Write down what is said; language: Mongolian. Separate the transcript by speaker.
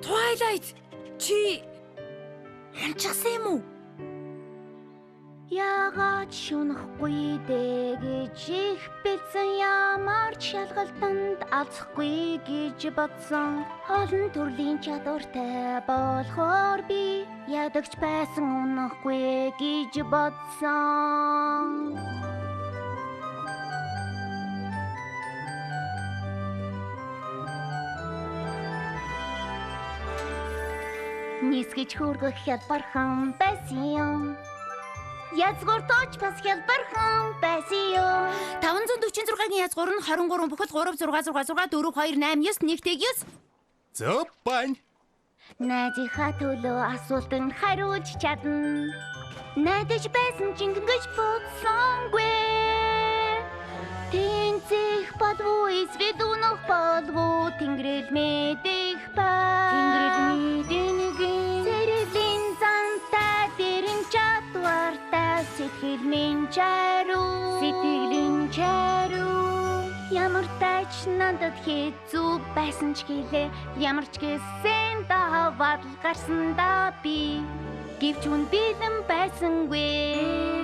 Speaker 1: Twilight чи амжсан юм уу?
Speaker 2: Яагаад шунахгүй дээ гэж их бэлсэн ямар ч шалгалтанд алцахгүй гэж бодсон. Олон төрлийн чадвартай болохоор би ядагч байсан унахгүй гэж бодсон. Нисгэж хөргөх хялбархан байсан юм. Язгууртооч бас хялбархан байсан юм.
Speaker 1: 546-гийн язгуур нь 23 бүхэл 366642991-9.
Speaker 3: Зөв байна.
Speaker 2: Найзынхаа төлөө асуултанд хариулж чадна. Найдаж байсан чинь ингэж бодсонгүй. Тэнцэх болов эсвэл унах болов тэнгэрэл мэдэх ба. Тэнгэрэл мэдэнэгийн зэрэглэн зантай дэрэн чадвартай сэтгэлийн чаруу ямар тач надад хэцүү байсан ч гэлээ ямар ч гэсэн даваад гарсан да би гэвч үн бэлэн байсангүй.